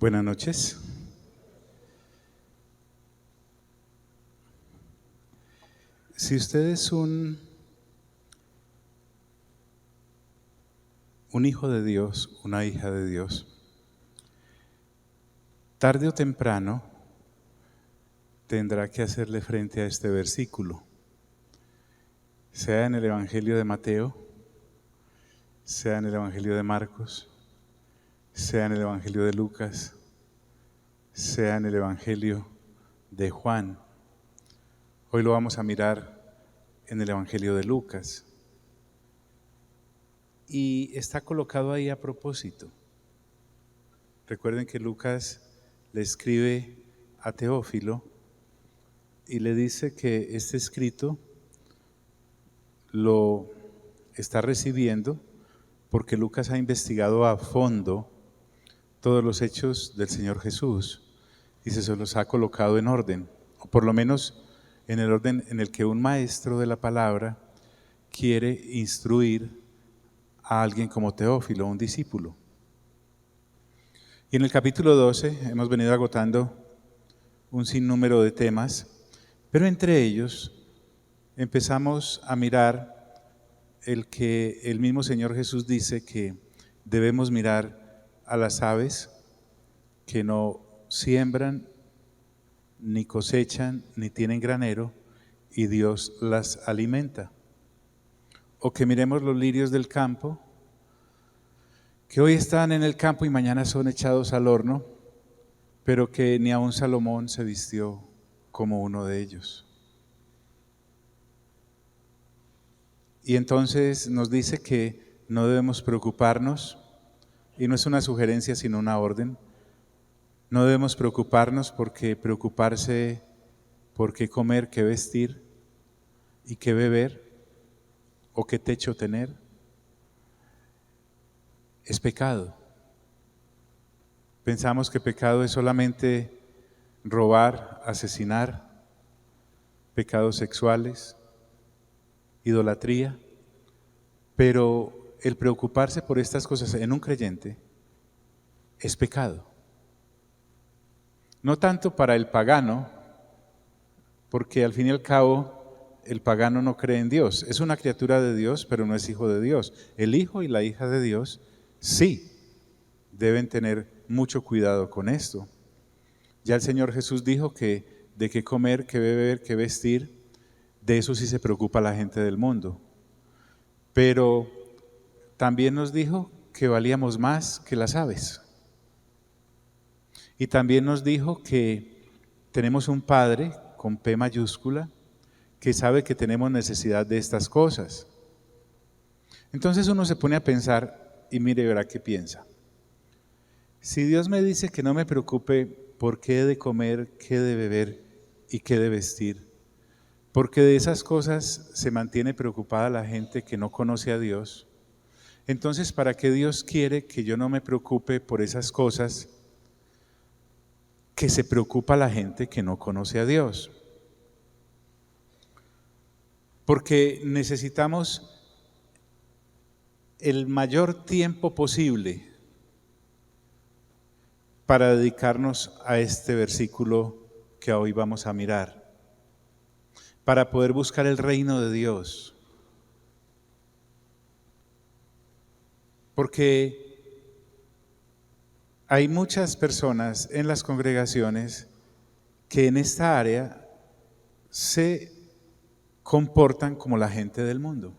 Buenas noches. Si usted es un hijo de Dios, una hija de Dios, tarde o temprano tendrá que hacerle frente a este versículo, sea en el Evangelio de Mateo, sea en el Evangelio de Marcos, sea en el Evangelio de Lucas, sea en el Evangelio de Juan. Hoy lo vamos a mirar en el Evangelio de Lucas. Y está colocado ahí a propósito. Recuerden que Lucas le escribe a Teófilo y le dice que este escrito lo está recibiendo porque Lucas ha investigado a fondo todos los hechos del Señor Jesús y se los ha colocado en orden, o por lo menos en el orden en el que un maestro de la palabra quiere instruir a alguien como Teófilo, un discípulo. Y en el capítulo 12 hemos venido agotando un sinnúmero de temas, pero entre ellos empezamos a mirar el que el mismo Señor Jesús dice que debemos mirar a las aves que no siembran, ni cosechan, ni tienen granero, y Dios las alimenta. O que miremos los lirios del campo, que hoy están en el campo y mañana son echados al horno, pero que ni aun Salomón se vistió como uno de ellos. Y entonces nos dice que no debemos preocuparnos, y no es una sugerencia sino una orden. No debemos preocuparnos porque preocuparse por qué comer, qué vestir y qué beber o qué techo tener es pecado. Pensamos que pecado es solamente robar, asesinar, pecados sexuales, idolatría, pero el preocuparse por estas cosas en un creyente es pecado. No tanto para el pagano, porque al fin y al cabo el pagano no cree en Dios. Es una criatura de Dios, pero no es hijo de Dios. El hijo y la hija de Dios sí deben tener mucho cuidado con esto. Ya el Señor Jesús dijo que de qué comer, qué beber, qué vestir, de eso sí se preocupa la gente del mundo. Pero también nos dijo que valíamos más que las aves. Y también nos dijo que tenemos un Padre con P mayúscula que sabe que tenemos necesidad de estas cosas. Entonces uno se pone a pensar y mire, verá qué piensa. Si Dios me dice que no me preocupe por qué he de comer, qué de beber y qué de vestir, porque de esas cosas se mantiene preocupada la gente que no conoce a Dios, entonces ¿para qué Dios quiere que yo no me preocupe por esas cosas que se preocupa la gente que no conoce a Dios? Porque necesitamos el mayor tiempo posible para dedicarnos a este versículo que hoy vamos a mirar, para poder buscar el reino de Dios. Porque hay muchas personas en las congregaciones que en esta área se comportan como la gente del mundo.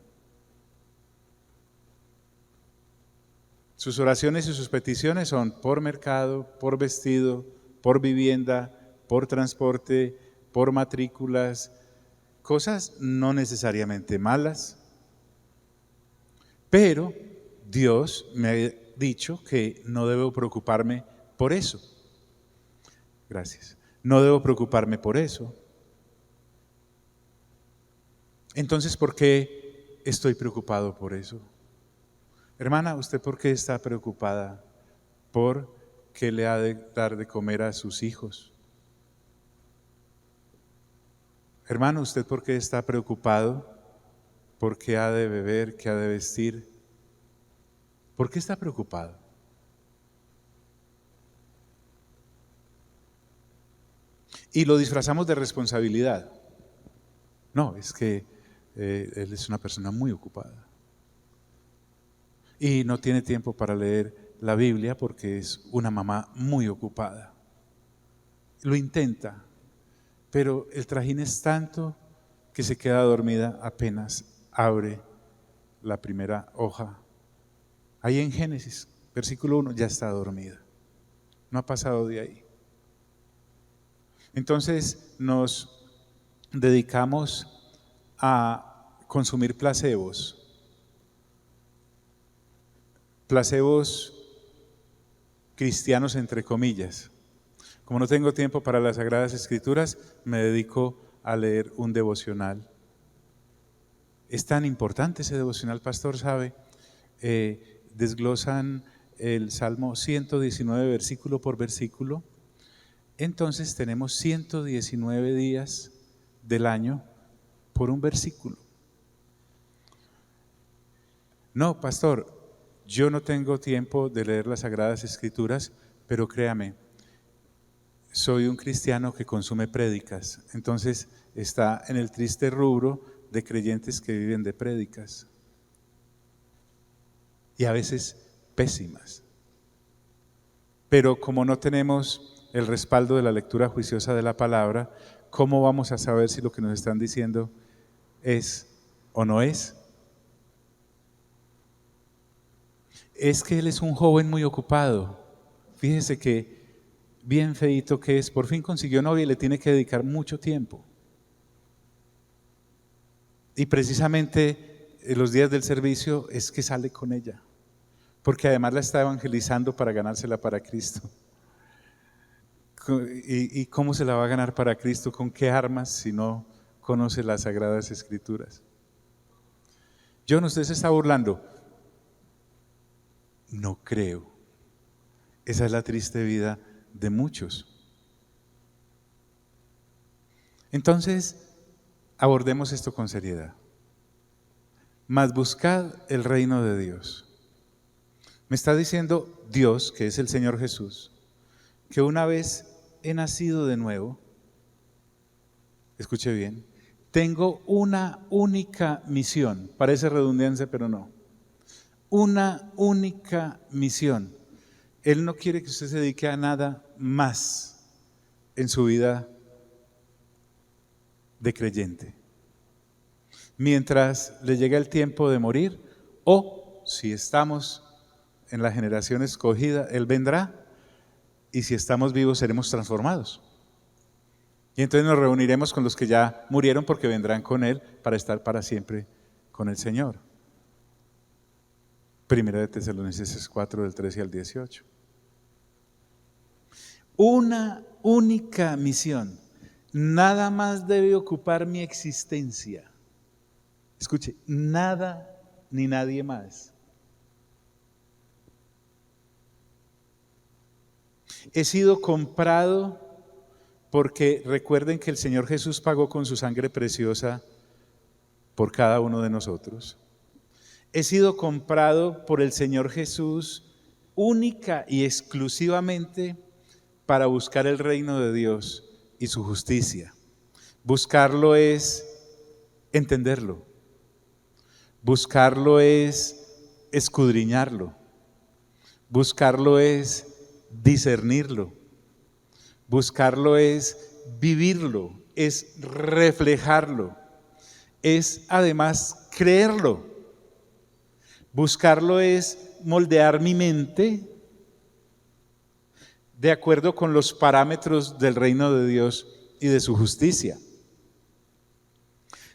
Sus oraciones y sus peticiones son por mercado, por vestido, por vivienda, por transporte, por matrículas, cosas no necesariamente malas, pero Dios me ha dicho que no debo preocuparme por eso. Gracias. No debo preocuparme por eso. Entonces, ¿por qué estoy preocupado por eso? Hermana, ¿usted por qué está preocupada? ¿Por qué le ha de dar de comer a sus hijos? Hermano, ¿usted por qué está preocupado? ¿Por qué ha de beber? ¿Qué ha de vestir? ¿Por qué está preocupado? y lo disfrazamos de responsabilidad. No, es que él es una persona muy ocupada y no tiene tiempo para leer la Biblia porque es una mamá muy ocupada. Lo intenta, pero el trajín es tanto que se queda dormida apenas abre la primera hoja. Ahí en Génesis, versículo 1, ya está dormida. No ha pasado de ahí. Entonces nos dedicamos a consumir placebos cristianos entre comillas. Como no tengo tiempo para las Sagradas Escrituras, me dedico a leer un devocional. Es tan importante ese devocional, pastor, ¿sabe? Desglosan el Salmo 119 versículo por versículo. Entonces tenemos 119 días del año por un versículo. No, pastor, yo no tengo tiempo de leer las Sagradas Escrituras, pero créame, soy un cristiano que consume prédicas, entonces está en el triste rubro de creyentes que viven de prédicas y a veces pésimas. Pero como no tenemos el respaldo de la lectura juiciosa de la palabra, ¿cómo vamos a saber si lo que nos están diciendo es o no es? Es que él es un joven muy ocupado. Fíjese que bien feíto que es, por fin consiguió novia y le tiene que dedicar mucho tiempo. Y precisamente en los días del servicio es que sale con ella, porque además la está evangelizando para ganársela para Cristo. ¿Y cómo se la va a ganar para Cristo? ¿Con qué armas si no conoce las Sagradas Escrituras? John, usted se está burlando. No creo. Esa es la triste vida de muchos. Entonces, abordemos esto con seriedad. Mas buscad el reino de Dios. Me está diciendo Dios, que es el Señor Jesús, que una vez he nacido de nuevo, escuche bien, tengo una única misión. Parece redundancia, pero no. Una única misión. Él no quiere que usted se dedique a nada más en su vida de creyente. Mientras le llega el tiempo de morir, o si estamos en la generación escogida, Él vendrá, y si estamos vivos seremos transformados. Y entonces nos reuniremos con los que ya murieron porque vendrán con Él para estar para siempre con el Señor. Primera de Tesalonicenses 4, del 13 al 18. Una única misión. Nada más debe ocupar mi existencia. Escuche, nada ni nadie más. He sido comprado porque recuerden que el Señor Jesús pagó con su sangre preciosa por cada uno de nosotros. He sido comprado por el Señor Jesús única y exclusivamente para buscar el reino de Dios y su justicia. Buscarlo es entenderlo. Buscarlo es escudriñarlo. Buscarlo es discernirlo. Buscarlo es vivirlo, es reflejarlo, es además creerlo. Buscarlo es moldear mi mente de acuerdo con los parámetros del reino de Dios y de su justicia.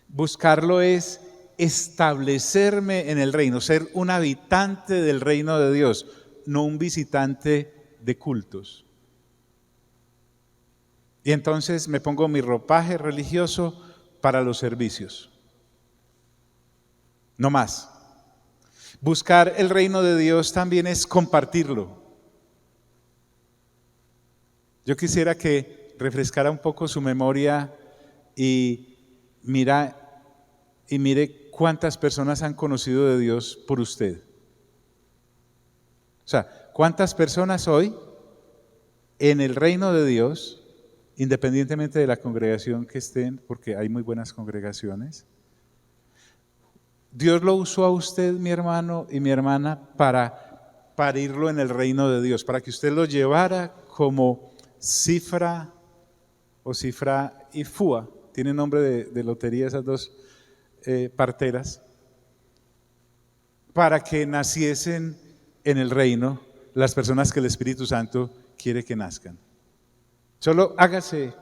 Buscarlo es establecerme en el reino, ser un habitante del reino de Dios, no un visitante de cultos. Y entonces me pongo mi ropaje religioso para los servicios. No más. Buscar el reino de Dios también es compartirlo. Yo quisiera que refrescara un poco su memoria y mire cuántas personas han conocido de Dios por usted. O sea, cuántas personas hoy en el reino de Dios independientemente de la congregación que estén, porque hay muy buenas congregaciones. Dios lo usó a usted, mi hermano y mi hermana, para parirlo en el reino de Dios, para que usted lo llevara como Cifra o Cifra y Fua, tiene nombre de lotería esas dos parteras, para que naciesen en el reino las personas que el Espíritu Santo quiere que nazcan. Solo hágase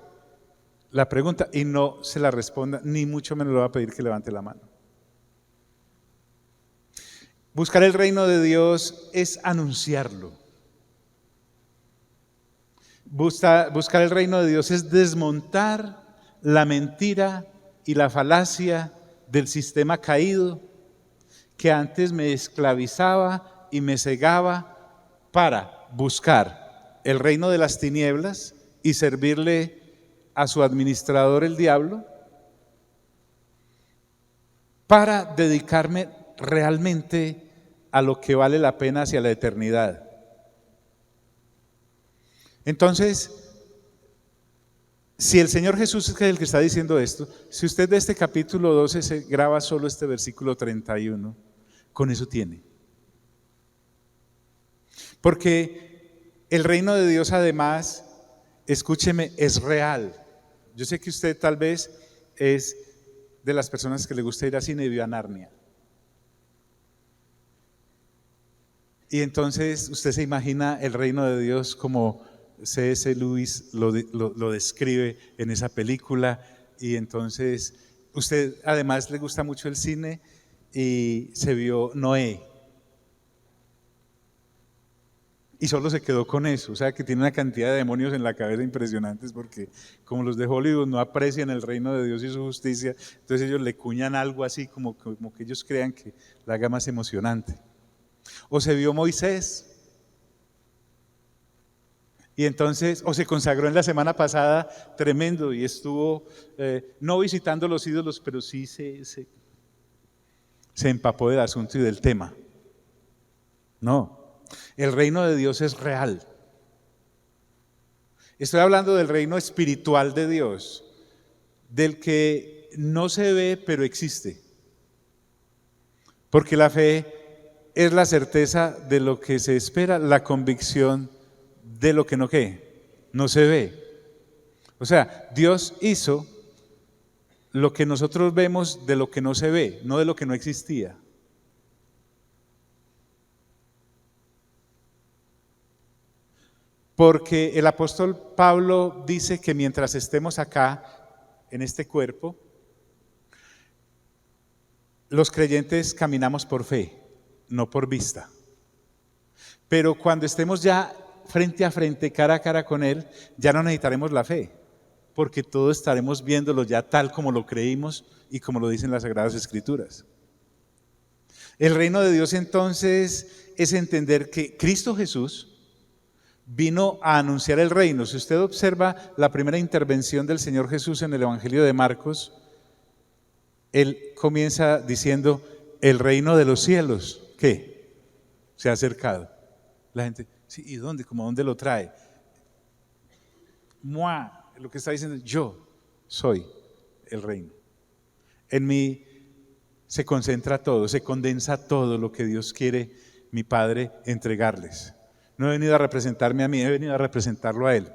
la pregunta y no se la responda, ni mucho menos le va a pedir que levante la mano. Buscar el reino de Dios es anunciarlo. Buscar el reino de Dios es desmontar la mentira y la falacia del sistema caído que antes me esclavizaba y me cegaba para buscar el reino de las tinieblas y servirle a su administrador, el diablo, para dedicarme realmente a lo que vale la pena hacia la eternidad. Entonces, si el Señor Jesús es el que está diciendo esto, si usted de este capítulo 12 se graba solo este versículo 31, con eso tiene. Porque el reino de Dios además, escúcheme, es real. Yo sé que usted tal vez es de las personas que le gusta ir a cine y vio a Narnia. Y entonces usted se imagina el reino de Dios como C.S. Lewis lo describe en esa película, y entonces usted además le gusta mucho el cine y se vio Noé y solo se quedó con eso, o sea que tiene una cantidad de demonios en la cabeza impresionantes, porque como los de Hollywood no aprecian el reino de Dios y su justicia, entonces ellos le cuñan algo así como que ellos crean que la haga más emocionante. O se vio Moisés y entonces, o se consagró en la semana pasada, tremendo, y estuvo no visitando los ídolos, pero sí se empapó del asunto y del tema. No, el reino de Dios es real. Estoy hablando del reino espiritual de Dios, del que no se ve, pero existe. Porque la fe es la certeza de lo que se espera, la convicción de lo que no se ve. O sea, Dios hizo lo que nosotros vemos de lo que no se ve, no de lo que no existía. Porque el apóstol Pablo dice que mientras estemos acá, en este cuerpo, los creyentes caminamos por fe, no por vista. Pero cuando estemos ya frente a frente, cara a cara con Él, ya no necesitaremos la fe, porque todos estaremos viéndolo ya tal como lo creímos y como lo dicen las Sagradas Escrituras. El reino de Dios entonces es entender que Cristo Jesús vino a anunciar el reino. Si usted observa la primera intervención del Señor Jesús en el Evangelio de Marcos, Él comienza diciendo: el reino de los cielos, ¿qué? Se ha acercado. La gente, sí, ¿y dónde? ¿Cómo dónde lo trae? Lo que está diciendo, yo soy el reino. En mí se concentra todo, se condensa todo lo que Dios quiere, mi Padre, entregarles. No he venido a representarme a mí, he venido a representarlo a Él.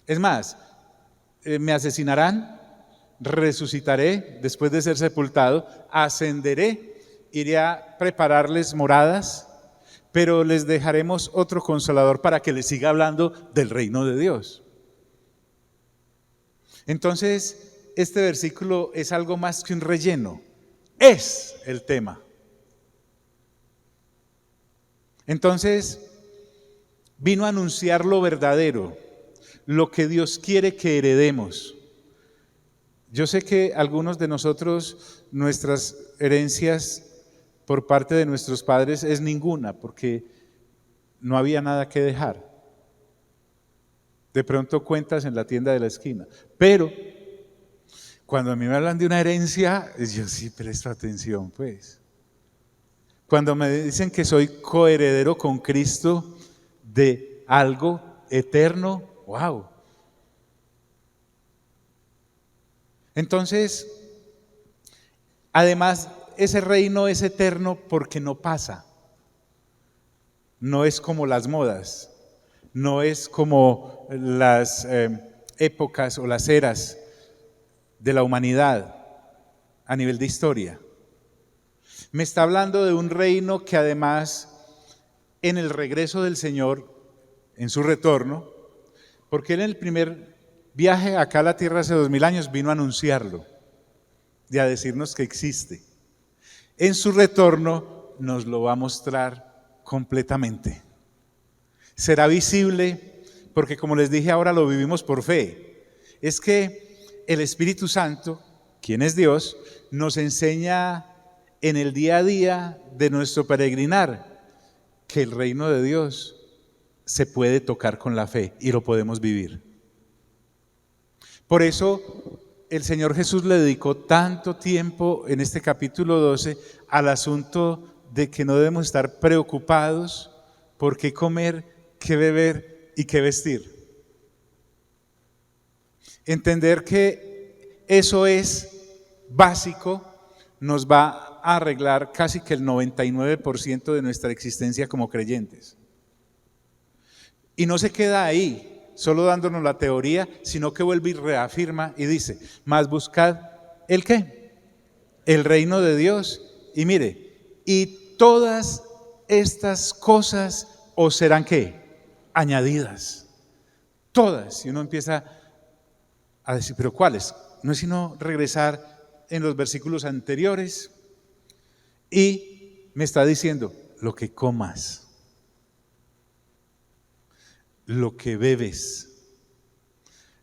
Es más, me asesinarán, resucitaré después de ser sepultado, ascenderé, iré a prepararles moradas, pero les dejaremos otro consolador para que les siga hablando del reino de Dios. Entonces, este versículo es algo más que un relleno, es el tema. Entonces, vino a anunciar lo verdadero, lo que Dios quiere que heredemos. Yo sé que algunos de nosotros, nuestras herencias por parte de nuestros padres es ninguna, porque no había nada que dejar. De pronto cuentas en la tienda de la esquina. Pero cuando a mí me hablan de una herencia, yo sí presto atención, pues. Cuando me dicen que soy coheredero con Cristo de algo eterno, wow. Entonces, además, ese reino es eterno porque no pasa. No es como las modas, no es como las épocas o las eras de la humanidad a nivel de historia. Me está hablando de un reino que además en el regreso del Señor, en su retorno, porque Él en el primer viaje acá a la tierra hace 2000 años vino a anunciarlo y a decirnos que existe. En su retorno nos lo va a mostrar completamente. Será visible porque, como les dije, ahora lo vivimos por fe. Es que el Espíritu Santo, quien es Dios, nos enseña en el día a día de nuestro peregrinar que el reino de Dios se puede tocar con la fe y lo podemos vivir. Por eso el Señor Jesús le dedicó tanto tiempo en este capítulo 12 al asunto de que no debemos estar preocupados por qué comer, qué beber y qué vestir. Entender que eso es básico nos va a arreglar casi que el 99% de nuestra existencia como creyentes. Y no se queda ahí, solo dándonos la teoría, sino que vuelve y reafirma y dice, más buscad ¿el qué? El reino de Dios. Y mire, y todas estas cosas os serán ¿qué? Añadidas. Todas. Y uno empieza a decir, ¿pero cuáles? No es sino regresar en los versículos anteriores y me está diciendo, lo que comas, lo que bebes,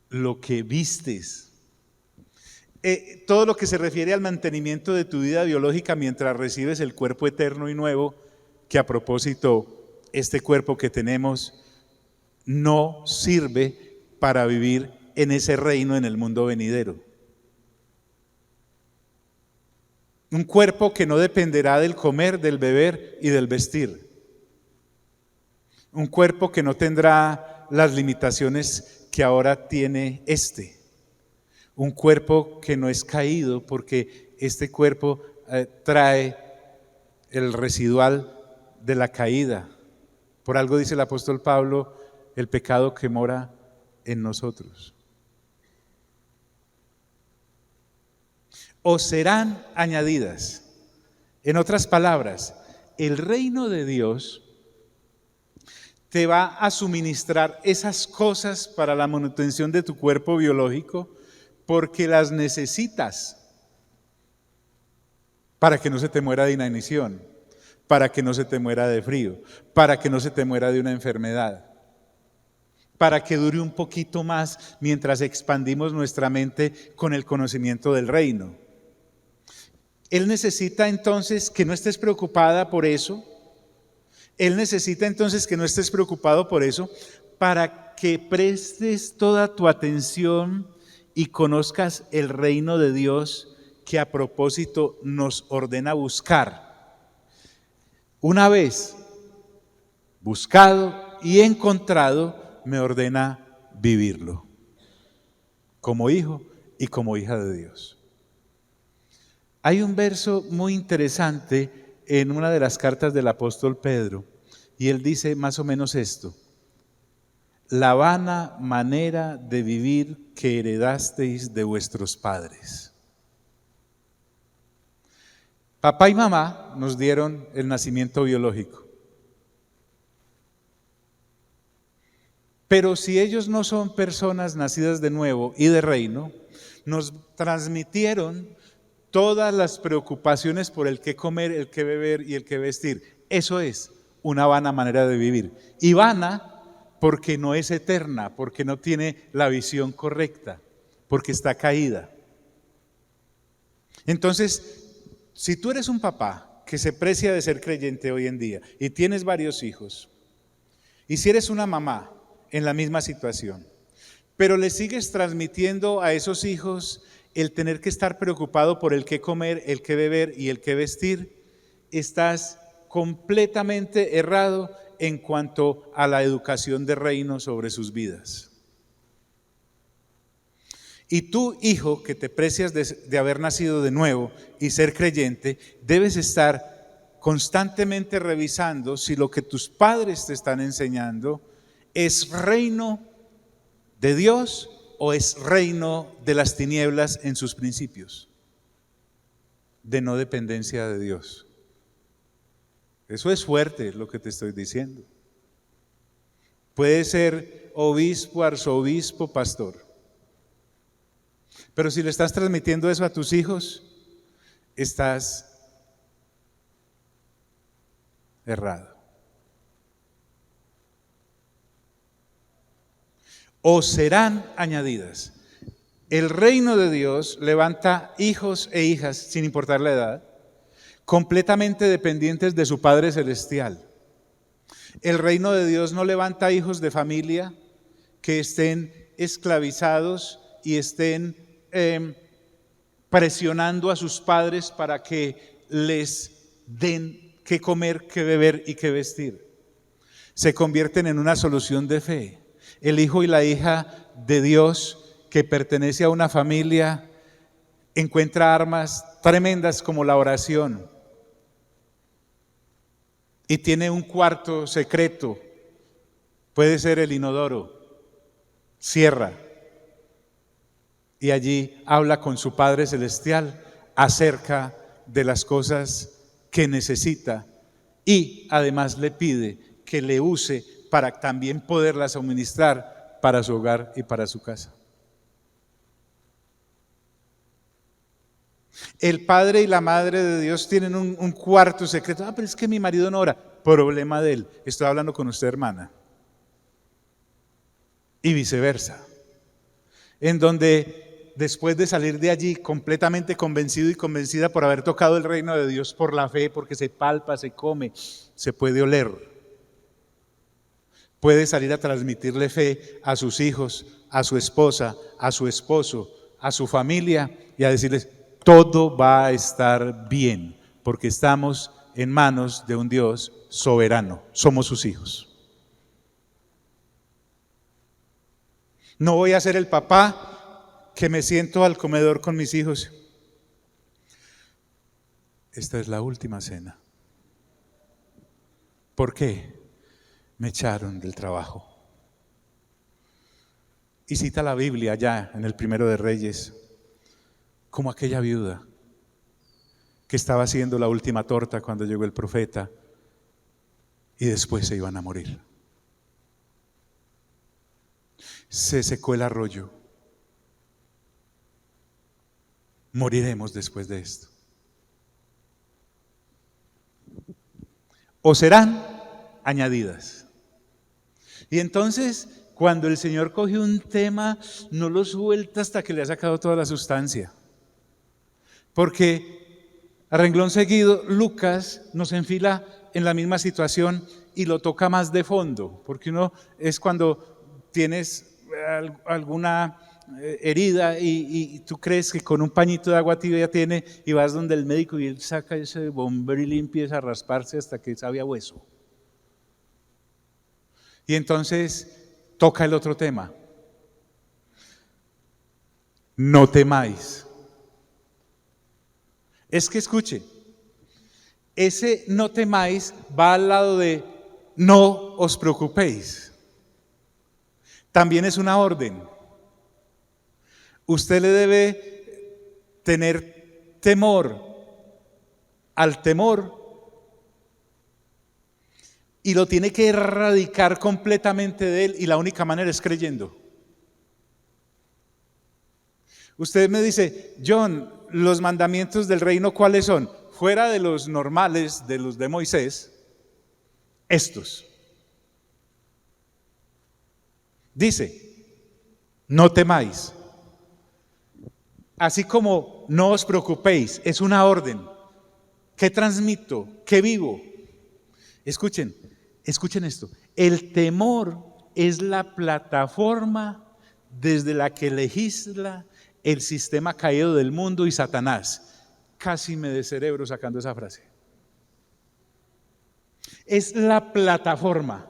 lo que vistes, todo lo que se refiere al mantenimiento de tu vida biológica mientras recibes el cuerpo eterno y nuevo, que a propósito, este cuerpo que tenemos no sirve para vivir en ese reino en el mundo venidero. Un cuerpo que no dependerá del comer, del beber y del vestir. Un cuerpo que no tendrá las limitaciones que ahora tiene este. Un cuerpo que no es caído porque este cuerpo trae el residual de la caída. Por algo dice el apóstol Pablo, el pecado que mora en nosotros. O serán añadidas. En otras palabras, el reino de Dios te va a suministrar esas cosas para la manutención de tu cuerpo biológico porque las necesitas para que no se te muera de inanición, para que no se te muera de frío, para que no se te muera de una enfermedad, para que dure un poquito más mientras expandimos nuestra mente con el conocimiento del reino. Él necesita entonces que no estés preocupada por eso. Él necesita entonces que no estés preocupado por eso para que prestes toda tu atención y conozcas el reino de Dios que a propósito nos ordena buscar. Una vez buscado y encontrado, me ordena vivirlo como hijo y como hija de Dios. Hay un verso muy interesante en una de las cartas del apóstol Pedro y él dice más o menos esto: la vana manera de vivir que heredasteis de vuestros padres. Papá y mamá nos dieron el nacimiento biológico, pero si ellos no son personas nacidas de nuevo y de reino, nos transmitieron todas las preocupaciones por el qué comer, el qué beber y el qué vestir. Eso es una vana manera de vivir. Y vana porque no es eterna, porque no tiene la visión correcta, porque está caída. Entonces, si tú eres un papá que se precia de ser creyente hoy en día y tienes varios hijos, y si eres una mamá en la misma situación, pero le sigues transmitiendo a esos hijos el tener que estar preocupado por el qué comer, el qué beber y el qué vestir, estás completamente errado en cuanto a la educación de reino sobre sus vidas. Y tú, hijo, que te precias de haber nacido de nuevo y ser creyente, debes estar constantemente revisando si lo que tus padres te están enseñando es reino de Dios o es reino de las tinieblas en sus principios, de no dependencia de Dios. Eso es fuerte lo que te estoy diciendo. Puede ser obispo, arzobispo, pastor. Pero si le estás transmitiendo eso a tus hijos, estás errado. O serán añadidas. El reino de Dios levanta hijos e hijas, sin importar la edad, completamente dependientes de su Padre Celestial. El reino de Dios no levanta hijos de familia que estén esclavizados y estén presionando a sus padres para que les den qué comer, qué beber y qué vestir. Se convierten en una solución de fe. El hijo y la hija de Dios que pertenece a una familia encuentra armas tremendas como la oración y tiene un cuarto secreto, puede ser el inodoro, cierra y allí habla con su Padre Celestial acerca de las cosas que necesita y además le pide que le use para también poderlas suministrar para su hogar y para su casa. El padre y la madre de Dios tienen un cuarto secreto. Pero es que mi marido no ora. Problema de él. Estoy hablando con usted, hermana. Y viceversa. En donde después de salir de allí completamente convencido y convencida por haber tocado el reino de Dios por la fe, porque se palpa, se come, se puede oler, puede salir a transmitirle fe a sus hijos, a su esposa, a su esposo, a su familia y a decirles: todo va a estar bien, porque estamos en manos de un Dios soberano. Somos sus hijos. No voy a ser el papá que me siento al comedor con mis hijos. Esta es la última cena. ¿Por qué? Me echaron del trabajo. Y cita la Biblia allá en el Primero de Reyes, como aquella viuda que estaba haciendo la última torta cuando llegó el profeta y después se iban a morir. Se secó el arroyo. Moriremos después de esto. O serán añadidas. Y entonces, cuando el Señor coge un tema, no lo suelta hasta que le ha sacado toda la sustancia. Porque a renglón seguido Lucas nos enfila en la misma situación y lo toca más de fondo, porque uno es cuando tienes alguna herida y tú crees que con un pañito de agua tibia tiene y vas donde el médico y él saca ese bombril y empieza a rasparse hasta que sabe a hueso. Y entonces toca el otro tema. No temáis. Es que escuche, ese no temáis va al lado de no os preocupéis. También es una orden. Usted le debe tener temor al temor y lo tiene que erradicar completamente de él, y la única manera es creyendo. Usted me dice: John, los mandamientos del reino, ¿cuáles son? Fuera de los normales, de los de Moisés, estos. Dice: no temáis. Así como no os preocupéis, es una orden. ¿Qué transmito? ¿Qué vivo? Escuchen esto. El temor es la plataforma desde la que legisla el sistema caído del mundo y Satanás. Casi me descerebro sacando esa frase. Es la plataforma.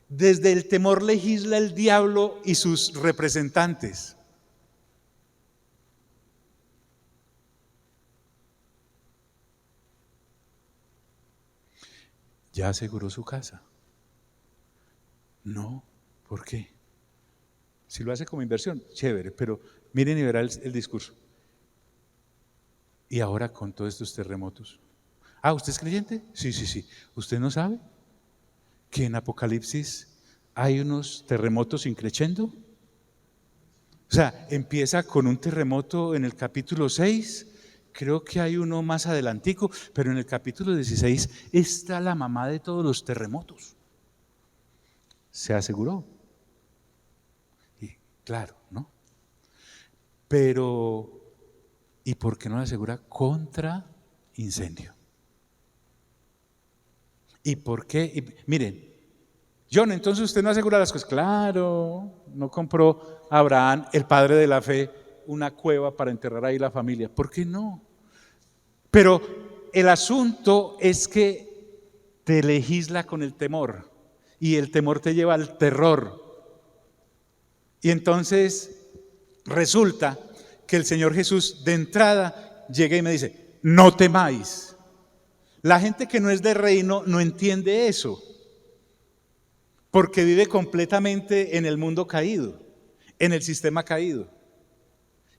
Desde el temor legisla el diablo y sus representantes. ¿Ya aseguró su casa? No, ¿por qué? Si lo hace como inversión, chévere, pero miren y verá el discurso. Y ahora con todos estos terremotos. Ah, ¿usted es creyente? Sí, sí, sí. ¿Usted no sabe que en Apocalipsis hay unos terremotos increchendo? O sea, empieza con un terremoto en el capítulo 6, creo que hay uno más adelantico, pero en el capítulo 16 está la mamá de todos los terremotos. Se aseguró. Y claro, ¿no? Pero, ¿y por qué no la asegura contra incendio? ¿Y por qué? Miren, John, entonces usted no asegura las cosas. Claro, no compró Abraham, el padre de la fe, una cueva para enterrar ahí la familia. ¿Por qué no? Pero el asunto es que te legisla con el temor y el temor te lleva al terror. Y entonces resulta que el Señor Jesús de entrada llega y me dice, no temáis. La gente que no es de reino no entiende eso, porque vive completamente en el mundo caído, en el sistema caído,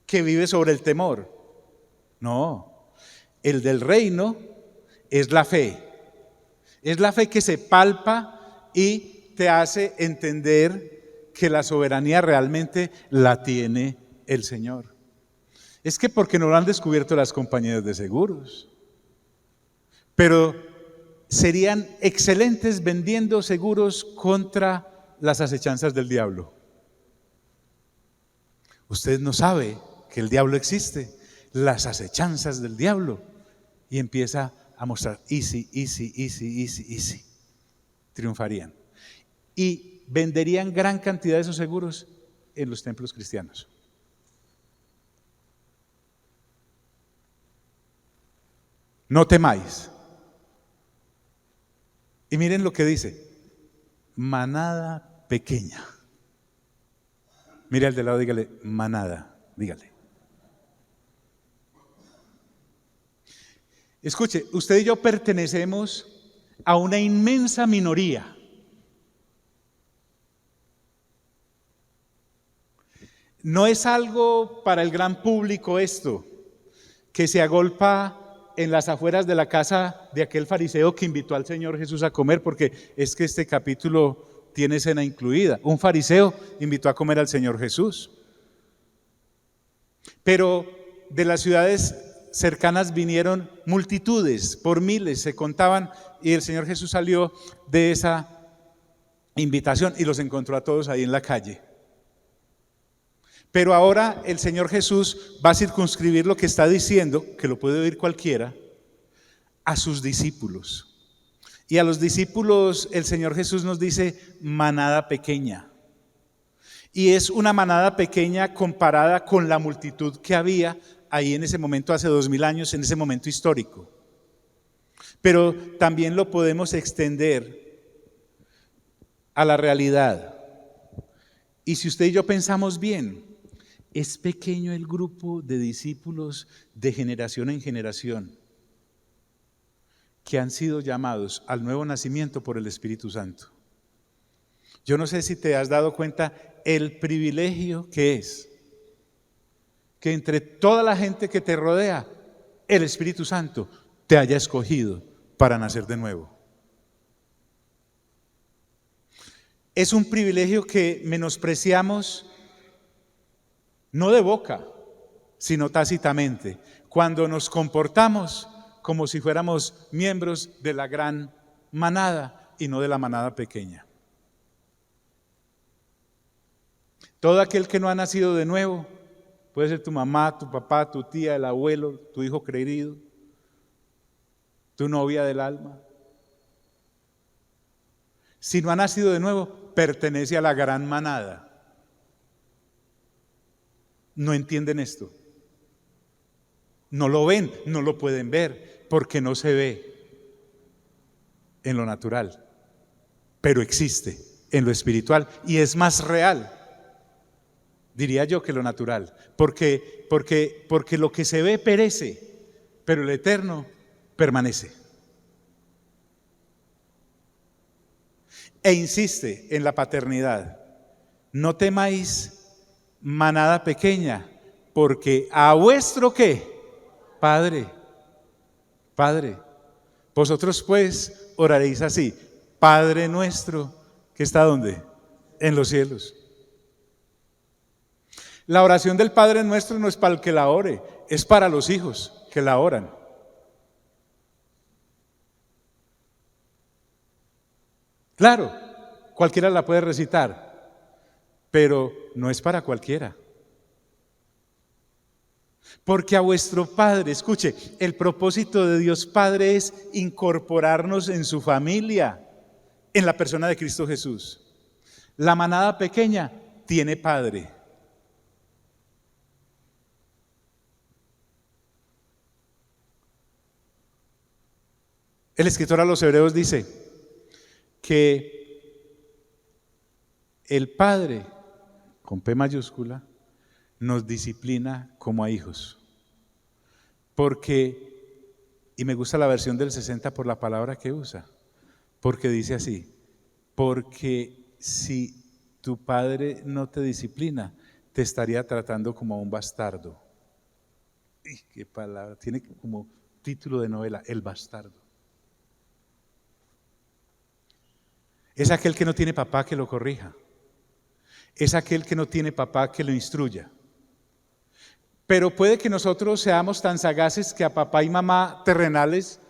que vive sobre el temor. No, el del reino es la fe que se palpa y te hace entender que la soberanía realmente la tiene el Señor. Es que porque no lo han descubierto las compañías de seguros, pero serían excelentes vendiendo seguros contra las acechanzas del diablo. Usted no sabe que el diablo existe, las acechanzas del diablo, y empieza a mostrar easy. Triunfarían y venderían gran cantidad de esos seguros en los templos cristianos. No temáis. Y miren lo que dice, manada pequeña. Mire al de lado, dígale, manada, dígale. Escuche, usted y yo pertenecemos a una inmensa minoría. No es algo para el gran público esto, que se agolpa en las afueras de la casa de aquel fariseo que invitó al Señor Jesús a comer, porque es que este capítulo tiene cena incluida. Un fariseo invitó a comer al Señor Jesús. Pero de las ciudades cercanas vinieron multitudes, por miles se contaban, y el Señor Jesús salió de esa invitación y los encontró a todos ahí en la calle. Pero ahora el Señor Jesús va a circunscribir lo que está diciendo, que lo puede oír cualquiera, a sus discípulos. Y a los discípulos el Señor Jesús nos dice manada pequeña. Y es una manada pequeña comparada con la multitud que había ahí en ese momento, hace 2000 años, en ese momento histórico. Pero también lo podemos extender a la realidad. Y si usted y yo pensamos bien, es pequeño el grupo de discípulos de generación en generación que han sido llamados al nuevo nacimiento por el Espíritu Santo. Yo no sé si te has dado cuenta el privilegio que es que entre toda la gente que te rodea, el Espíritu Santo te haya escogido para nacer de nuevo. Es un privilegio que menospreciamos, no de boca, sino tácitamente, cuando nos comportamos como si fuéramos miembros de la gran manada y no de la manada pequeña. Todo aquel que no ha nacido de nuevo, puede ser tu mamá, tu papá, tu tía, el abuelo, tu hijo querido, tu novia del alma. Si no ha nacido de nuevo, pertenece a la gran manada. No entienden esto. No lo ven, no lo pueden ver, porque no se ve en lo natural, pero existe en lo espiritual y es más real, diría yo, que lo natural, porque lo que se ve perece, pero el eterno permanece. e insiste en la paternidad. No temáis, manada pequeña, porque a vuestro ¿qué? Padre. Vosotros pues oraréis así: Padre nuestro, que está ¿dónde? En los cielos. La oración del Padre nuestro no es para el que la ore, es para los hijos que la oran. Claro, cualquiera la puede recitar, pero no es para cualquiera. Porque a vuestro Padre, escuche, el propósito de Dios Padre es incorporarnos en su familia, en la persona de Cristo Jesús. La manada pequeña tiene Padre. El escritor a los Hebreos dice que el Padre, con P mayúscula, nos disciplina como a hijos. Porque, y me gusta la versión del 60 por la palabra que usa, porque dice así: porque si tu padre no te disciplina, te estaría tratando como a un bastardo. ¡Y qué palabra! Tiene como título de novela, El bastardo. Es aquel que no tiene papá que lo corrija. Es aquel que no tiene papá que lo instruya. Pero puede que nosotros seamos tan sagaces que a papá y mamá terrenales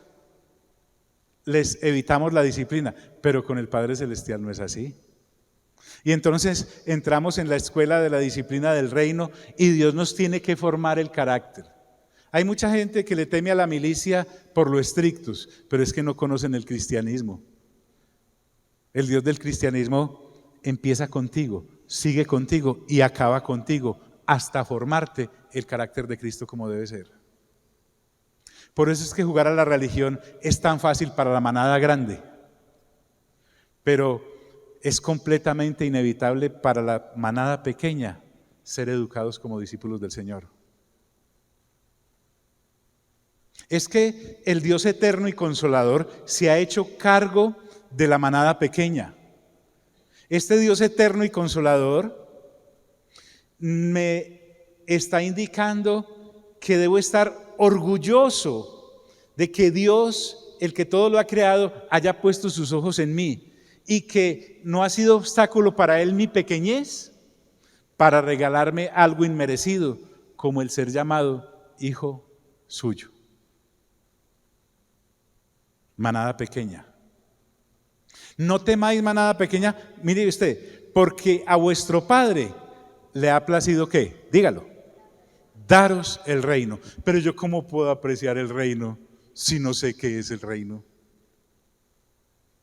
les evitamos la disciplina, pero con el Padre Celestial no es así. Y entonces entramos en la escuela de la disciplina del reino y Dios nos tiene que formar el carácter. Hay mucha gente que le teme a la milicia por lo estrictos, pero es que no conocen el cristianismo. El Dios del cristianismo empieza contigo, sigue contigo y acaba contigo hasta formarte el carácter de Cristo como debe ser. Por eso es que jugar a la religión es tan fácil para la manada grande, pero es completamente inevitable para la manada pequeña ser educados como discípulos del Señor. Es que el Dios eterno y consolador se ha hecho cargo de la manada pequeña. Este Dios eterno y consolador me está indicando que debo estar orgulloso de que Dios, el que todo lo ha creado, haya puesto sus ojos en mí y que no ha sido obstáculo para Él mi pequeñez para regalarme algo inmerecido como el ser llamado hijo suyo. Manada pequeña. No temáis, manada pequeña, mire usted, porque a vuestro Padre le ha placido ¿qué? Dígalo, daros el reino. Pero yo ¿cómo puedo apreciar el reino si no sé qué es el reino?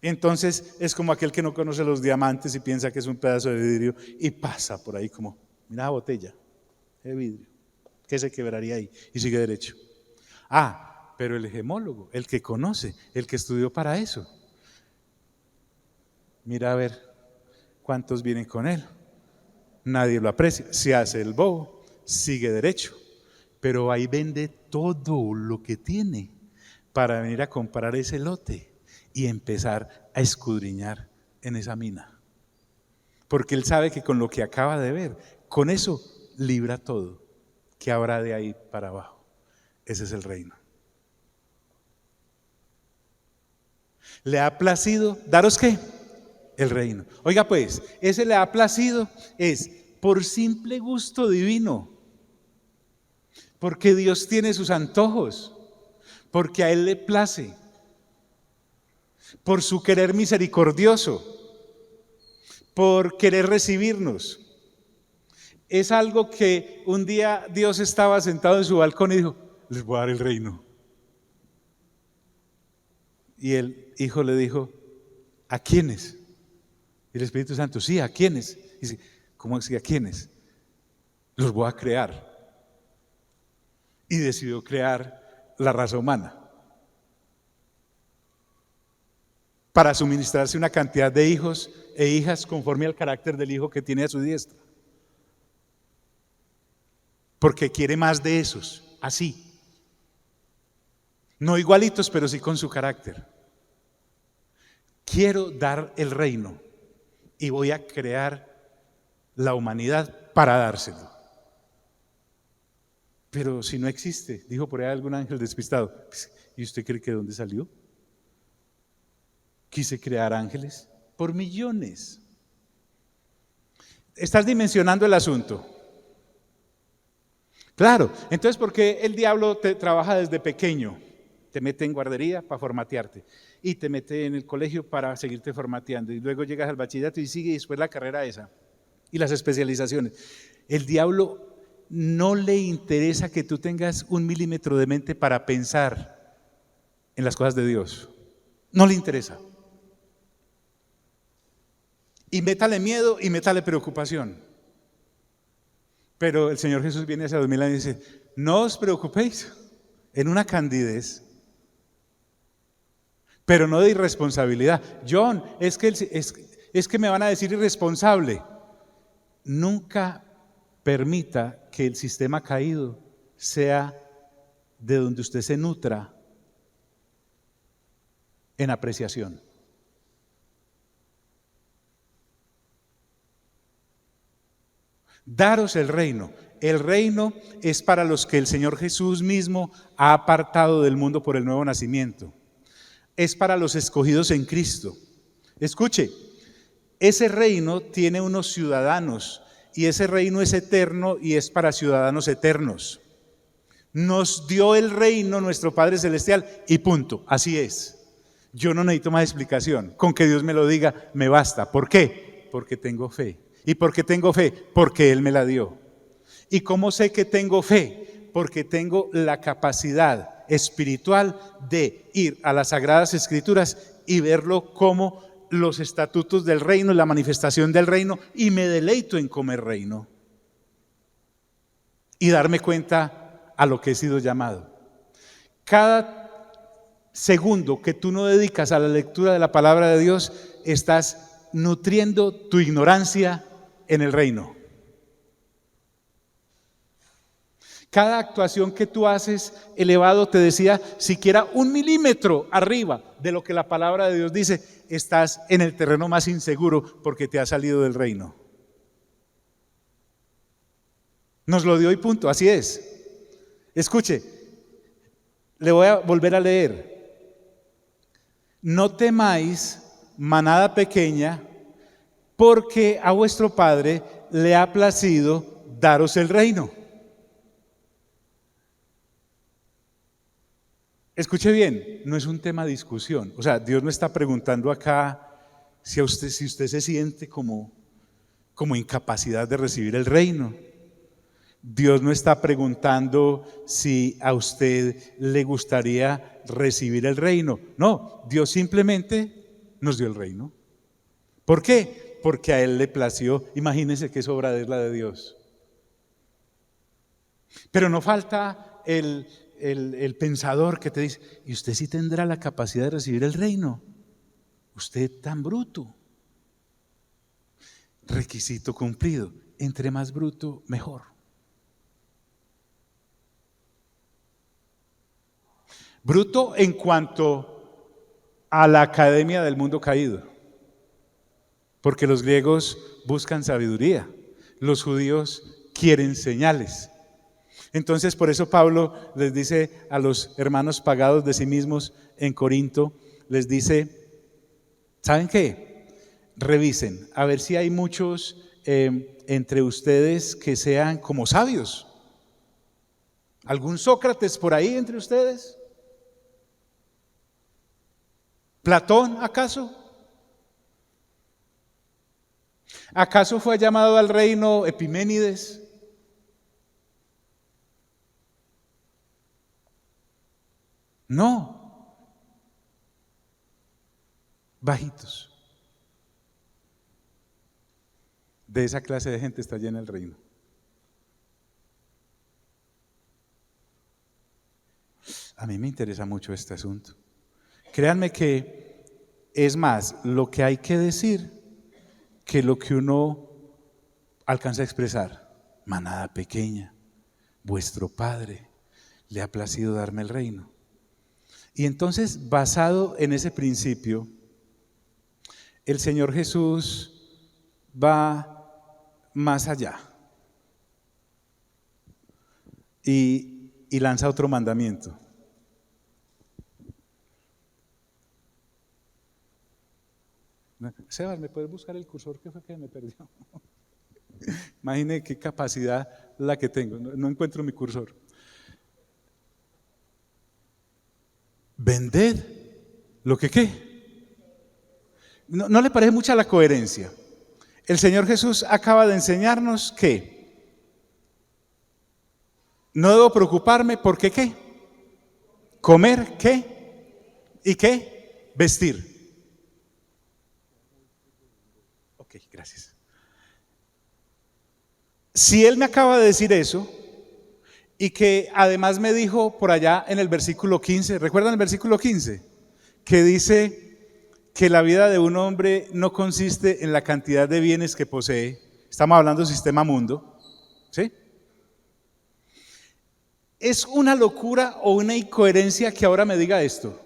Entonces es como aquel que no conoce los diamantes y piensa que es un pedazo de vidrio y pasa por ahí como, mira la botella de vidrio, ¿qué se quebraría ahí? Y sigue derecho. Pero el gemólogo, el que conoce, el que estudió para eso, mira a ver cuántos vienen con él. Nadie lo aprecia, se hace el bobo, sigue derecho, pero ahí vende todo lo que tiene para venir a comprar ese lote y empezar a escudriñar en esa mina. Porque él sabe que con lo que acaba de ver, con eso libra todo. ¿Qué habrá de ahí para abajo? Ese es el reino. ¿Le ha placido daros qué? El reino. Oiga pues, ese le ha placido es por simple gusto divino, porque Dios tiene sus antojos, porque a Él le place, por su querer misericordioso, por querer recibirnos. Es algo que un día Dios estaba sentado en su balcón y dijo: les voy a dar el reino. Y el hijo le dijo: ¿a quiénes? Y el Espíritu Santo: sí, ¿a quiénes? Y dice: ¿cómo así a quiénes? Los voy a crear. Y decidió crear la raza humana para suministrarse una cantidad de hijos e hijas conforme al carácter del hijo que tiene a su diestra. Porque quiere más de esos, así. No igualitos, pero sí con su carácter. quiero dar el reino y voy a crear la humanidad para dárselo. Pero si no existe, dijo por ahí algún ángel despistado, ¿y usted cree que de dónde salió? Quise crear ángeles por millones. Estás dimensionando el asunto. Claro, entonces ¿por qué el diablo te trabaja desde pequeño? Te mete en guardería para formatearte y te mete en el colegio para seguirte formateando y luego llegas al bachillerato y sigue después la carrera esa y las especializaciones. El diablo no le interesa que tú tengas 1 milímetro de mente para pensar en las cosas de Dios. No le interesa. Y métale miedo y métale preocupación. Pero el Señor Jesús viene hace 2000 años y dice, no os preocupéis, en una candidez, pero no de irresponsabilidad. John, es que me van a decir irresponsable. Nunca permita que el sistema caído sea de donde usted se nutra en apreciación. Daros el reino. El reino es para los que el Señor Jesús mismo ha apartado del mundo por el nuevo nacimiento. Es para los escogidos en Cristo. Escuche, ese reino tiene unos ciudadanos y ese reino es eterno y es para ciudadanos eternos. Nos dio el reino nuestro Padre Celestial y punto, así es. Yo no necesito más explicación, con que Dios me lo diga me basta. ¿Por qué? Porque tengo fe. ¿Y por qué tengo fe? Porque Él me la dio. ¿Y cómo sé que tengo fe? Porque tengo la capacidad espiritual de ir a las Sagradas Escrituras y verlo como los estatutos del reino, la manifestación del reino, y me deleito en comer reino y darme cuenta a lo que he sido llamado. Cada segundo que tú no dedicas a la lectura de la palabra de Dios, estás nutriendo tu ignorancia en el reino. Cada actuación que tú haces elevado, te decía, siquiera 1 milímetro arriba de lo que la palabra de Dios dice, estás en el terreno más inseguro porque te has salido del reino. Nos lo dio y punto, así es. Escuche, le voy a volver a leer. No temáis, manada pequeña, porque a vuestro Padre le ha placido daros el reino. Escuche bien, no es un tema de discusión. O sea, Dios no está preguntando acá si usted se siente como incapacidad de recibir el reino. Dios no está preguntando si a usted le gustaría recibir el reino. No, Dios simplemente nos dio el reino. ¿Por qué? Porque a Él le plació. Imagínense qué obra es la de Dios. Pero no falta el pensador que te dice, ¿y usted sí tendrá la capacidad de recibir el reino? Usted tan bruto. Requisito cumplido. Entre más bruto, mejor. Bruto en cuanto a la academia del mundo caído. Porque los griegos buscan sabiduría, los judíos quieren señales. Entonces por eso Pablo les dice a los hermanos pagados de sí mismos en Corinto, les dice, ¿saben qué? Revisen, a ver si hay muchos entre ustedes que sean como sabios. ¿Algún Sócrates por ahí entre ustedes? ¿Platón acaso? ¿Acaso fue llamado al reino Epiménides? No. Bajitos. De esa clase de gente está llena el reino. A mí me interesa mucho este asunto. Créanme que es más lo que hay que decir que lo que uno alcanza a expresar. Manada pequeña, vuestro Padre le ha placido darme el reino. Y entonces, basado en ese principio, El Señor Jesús va más allá y lanza otro mandamiento. Sebas, ¿me puedes buscar el cursor? ¿Qué fue que me perdió? Imagine qué capacidad la que tengo, no encuentro mi cursor. Vended lo que qué. ¿No le parece mucha la coherencia? El Señor Jesús acaba de enseñarnos que no debo preocuparme porque qué, comer qué y qué, vestir. Ok, gracias. Si Él me acaba de decir eso y que además me dijo por allá en el versículo 15, ¿recuerdan el versículo 15? Que dice que la vida de un hombre no consiste en la cantidad de bienes que posee. Estamos hablando del sistema mundo, ¿sí? Es una locura o una incoherencia que ahora me diga esto.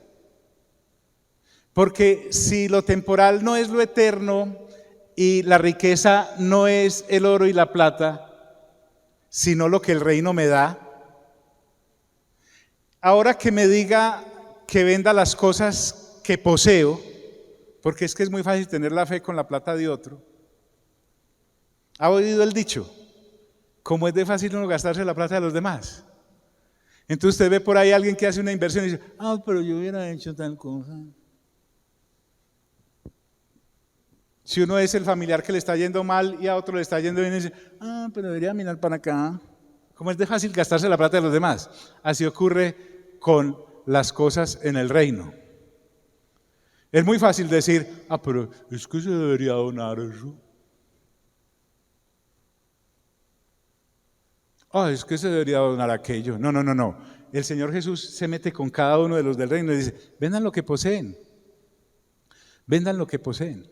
Porque si lo temporal no es lo eterno y la riqueza no es el oro y la plata, sino lo que el reino me da, ahora que me diga que venda las cosas que poseo, porque es que es muy fácil tener la fe con la plata de otro. ¿Ha oído el dicho? ¿Cómo es de fácil uno gastarse la plata de los demás? Entonces usted ve por ahí a alguien que hace una inversión y dice, pero yo hubiera hecho tal cosa. Si uno es el familiar que le está yendo mal y a otro le está yendo bien, y dice, pero debería mirar para acá. ¿Cómo es de fácil gastarse la plata de los demás? Así ocurre con las cosas en el reino. Es muy fácil decir, pero es que se debería donar eso. Es que se debería donar aquello. No. El Señor Jesús se mete con cada uno de los del reino y dice, vendan lo que poseen. Vendan lo que poseen.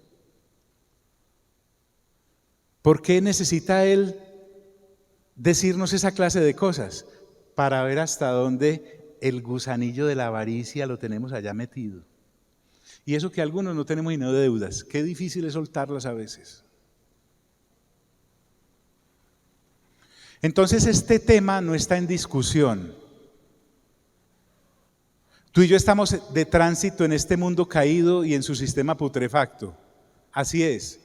¿Por qué necesita Él decirnos esa clase de cosas? Para ver hasta dónde el gusanillo de la avaricia lo tenemos allá metido. Y eso que algunos no tenemos ni de deudas. Qué difícil es soltarlas a veces. Entonces este tema no está en discusión. Tú y yo estamos de tránsito en este mundo caído y en su sistema putrefacto. Así es.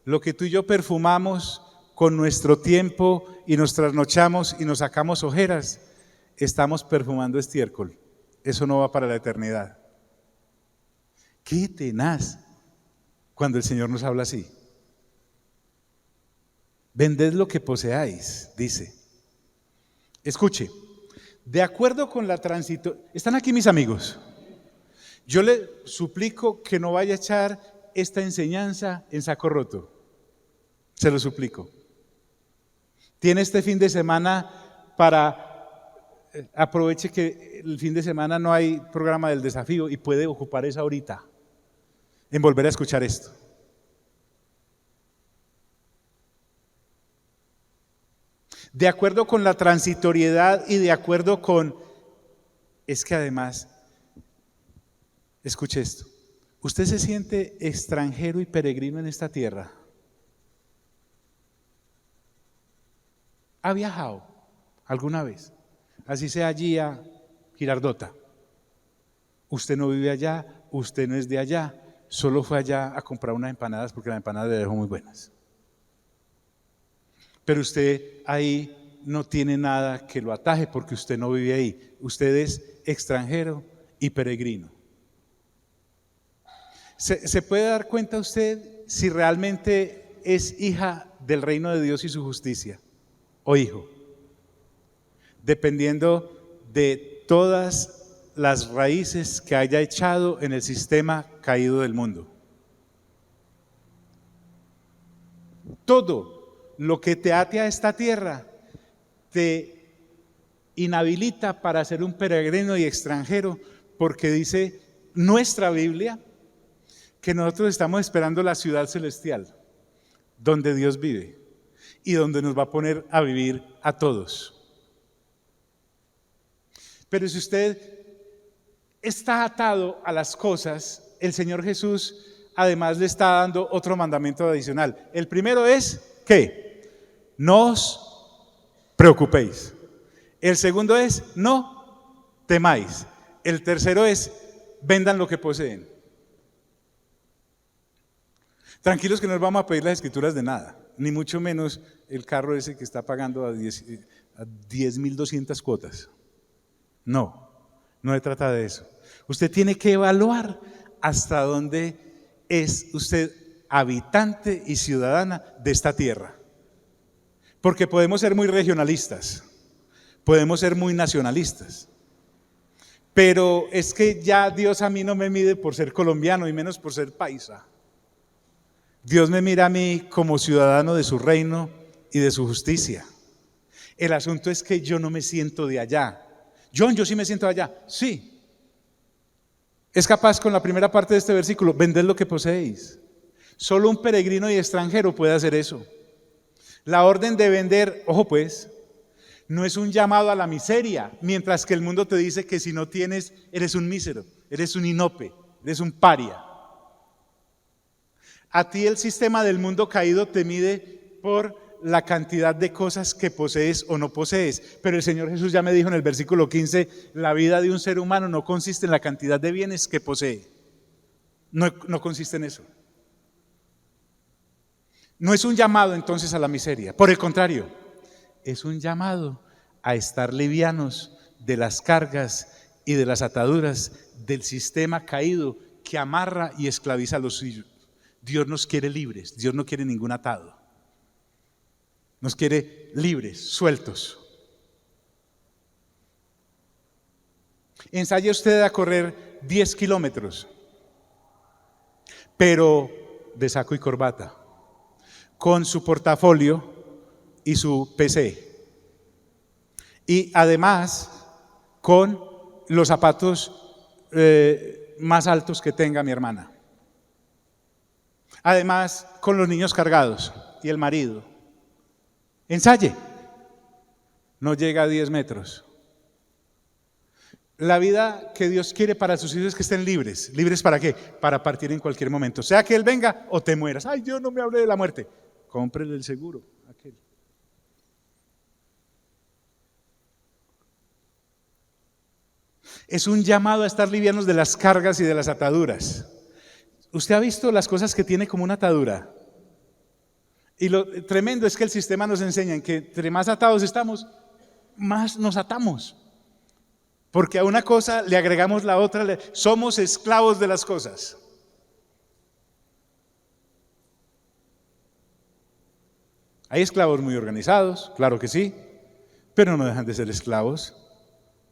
Lo que tú y yo perfumamos con nuestro tiempo y nos trasnochamos y nos sacamos ojeras, estamos perfumando estiércol. Eso no va para la eternidad. Qué tenaz cuando el Señor nos habla así. Vended lo que poseáis, dice. Escuche, de acuerdo con la ¿están aquí mis amigos? Yo le suplico que no vaya a echar esta enseñanza en saco roto. Se lo suplico. Tiene este fin de semana aproveche que el fin de semana no hay programa del desafío y puede ocupar esa horita en volver a escuchar esto. De acuerdo con la transitoriedad y de acuerdo con... Es que además, escuche esto, ¿usted se siente extranjero y peregrino en esta tierra? ¿Ha viajado alguna vez? Así sea allí a Girardota. Usted no vive allá, usted no es de allá, solo fue allá a comprar unas empanadas porque las empanadas le dejó muy buenas. Pero usted ahí no tiene nada que lo ataje porque usted no vive ahí. Usted es extranjero y peregrino. ¿Se puede dar cuenta usted si realmente es hija del reino de Dios y su justicia? ¿O hijo? Dependiendo de todas las raíces que haya echado en el sistema caído del mundo. Todo lo que te ate a esta tierra te inhabilita para ser un peregrino y extranjero, porque dice nuestra Biblia que nosotros estamos esperando la ciudad celestial, donde Dios vive y donde nos va a poner a vivir a todos. Pero si usted está atado a las cosas, el Señor Jesús además le está dando otro mandamiento adicional. El primero es, ¿qué? No os preocupéis. El segundo es, no temáis. El tercero es, vendan lo que poseen. Tranquilos que no les vamos a pedir las escrituras de nada, ni mucho menos el carro ese que está pagando a 10.200 cuotas. No se trata de eso. Usted tiene que evaluar hasta dónde es usted habitante y ciudadana de esta tierra. Porque podemos ser muy regionalistas, podemos ser muy nacionalistas, pero es que ya Dios a mí no me mide por ser colombiano y menos por ser paisa. Dios me mira a mí como ciudadano de su reino y de su justicia. El asunto es que yo no me siento de allá. John, yo sí me siento de allá. Sí. Es capaz con la primera parte de este versículo, vended lo que poseéis. Solo un peregrino y extranjero puede hacer eso. La orden de vender, ojo pues, no es un llamado a la miseria, mientras que el mundo te dice que si no tienes, eres un mísero, eres un inope, eres un paria. A ti el sistema del mundo caído te mide por la cantidad de cosas que posees o no posees. Pero el Señor Jesús ya me dijo en el versículo 15, la vida de un ser humano no consiste en la cantidad de bienes que posee. No consiste en eso. No es un llamado entonces a la miseria. Por el contrario, es un llamado a estar livianos de las cargas y de las ataduras del sistema caído que amarra y esclaviza a los suyos. Dios nos quiere libres, Dios no quiere ningún atado. Nos quiere libres, sueltos. Ensaye usted a correr 10 kilómetros, pero de saco y corbata, con su portafolio y su PC. Y además con los zapatos más altos que tenga mi hermana. Además con los niños cargados y el marido. Ensaye. No llega a 10 metros. La vida que Dios quiere para sus hijos es que estén libres. ¿Libres para qué? Para partir en cualquier momento. Sea que Él venga o te mueras. Ay, Dios no me hable de la muerte. Cómprele el seguro. Aquel. Es un llamado a estar livianos de las cargas y de las ataduras. ¿Usted ha visto las cosas que tiene como una atadura? Y lo tremendo es que el sistema nos enseña en que entre más atados estamos, más nos atamos. Porque a una cosa le agregamos la otra, somos esclavos de las cosas. Hay esclavos muy organizados, claro que sí, pero no dejan de ser esclavos.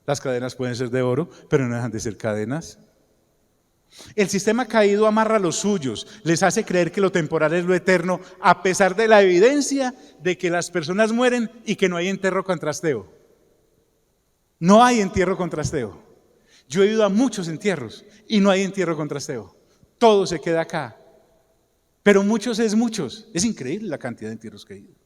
Las cadenas pueden ser de oro, pero no dejan de ser cadenas. El sistema caído amarra a los suyos, les hace creer que lo temporal es lo eterno, a pesar de la evidencia de que las personas mueren y que no hay entierro con trasteo. No hay entierro con trasteo. Yo he ido a muchos entierros y no hay entierro con trasteo. Todo se queda acá. Pero muchos es muchos. Es increíble la cantidad de entierros que he ido.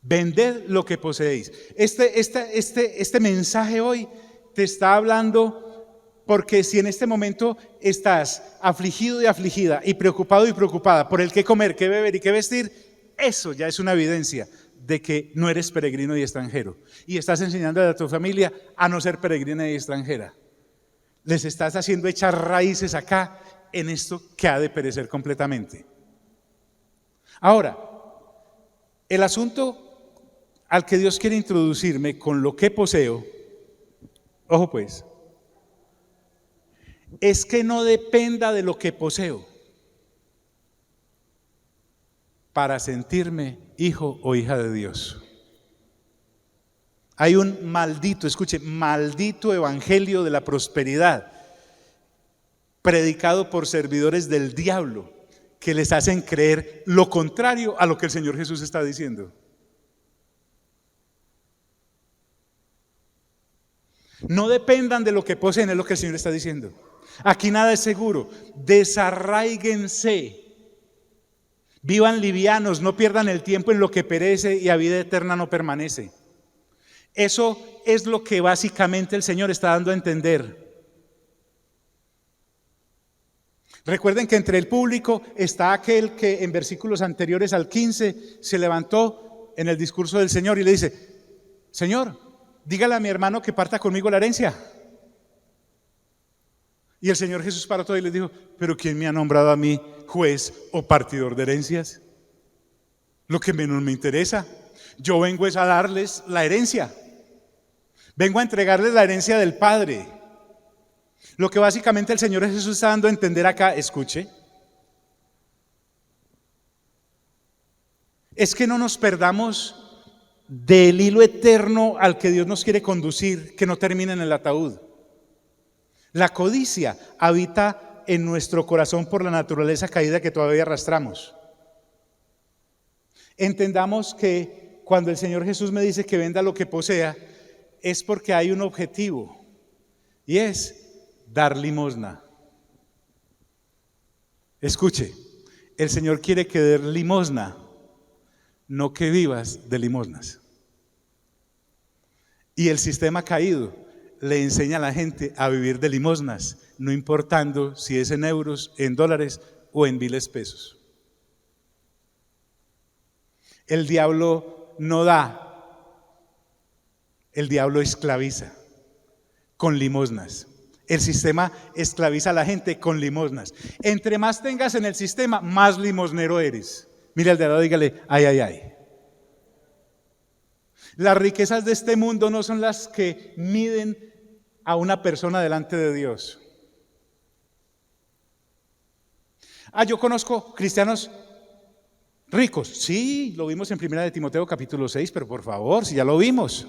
Vended lo que poseéis. Este mensaje hoy te está hablando porque si en este momento estás afligido y afligida y preocupada por el qué comer, qué beber y qué vestir, eso ya es una evidencia de que no eres peregrino y extranjero. Y estás enseñando a tu familia a no ser peregrina y extranjera. Les estás haciendo echar raíces acá en esto que ha de perecer completamente. Ahora, el asunto al que Dios quiere introducirme con lo que poseo, ojo pues, es que no dependa de lo que poseo para sentirme hijo o hija de Dios. Hay un maldito, escuche, maldito evangelio de la prosperidad predicado por servidores del diablo que les hacen creer lo contrario a lo que el Señor Jesús está diciendo. No dependan de lo que poseen, es lo que el Señor está diciendo. Aquí nada es seguro. Desarraíguense. Vivan livianos, no pierdan el tiempo en lo que perece y a vida eterna no permanece. Eso es lo que básicamente el Señor está dando a entender. Recuerden que entre el público está aquel que en versículos anteriores al 15 se levantó en el discurso del Señor y le dice: Señor, dígale a mi hermano que parta conmigo la herencia. Y el Señor Jesús paró todo y le dijo: pero ¿quién me ha nombrado a mí juez o partidor de herencias? Lo que menos me interesa. Yo vengo es a darles la herencia. Vengo a entregarles la herencia del Padre. Lo que básicamente el Señor Jesús está dando a entender acá, escuche, es que no nos perdamos del hilo eterno al que Dios nos quiere conducir, que no termine en el ataúd. La codicia habita en nuestro corazón por la naturaleza caída que todavía arrastramos. Entendamos que cuando el Señor Jesús me dice que venda lo que posea, es porque hay un objetivo, y es dar limosna. Escuche, el Señor quiere que des limosna, no que vivas de limosnas. Y el sistema caído le enseña a la gente a vivir de limosnas, no importando si es en euros, en dólares o en viles pesos. El diablo no da, el diablo esclaviza con limosnas. El sistema esclaviza a la gente con limosnas. Entre más tengas en el sistema, más limosnero eres. Mira al de al lado, dígale: ay, ay, ay. Las riquezas de este mundo no son las que miden a una persona delante de Dios. Yo conozco cristianos ricos. Sí, lo vimos en 1 de Timoteo capítulo 6, pero por favor, si ya lo vimos.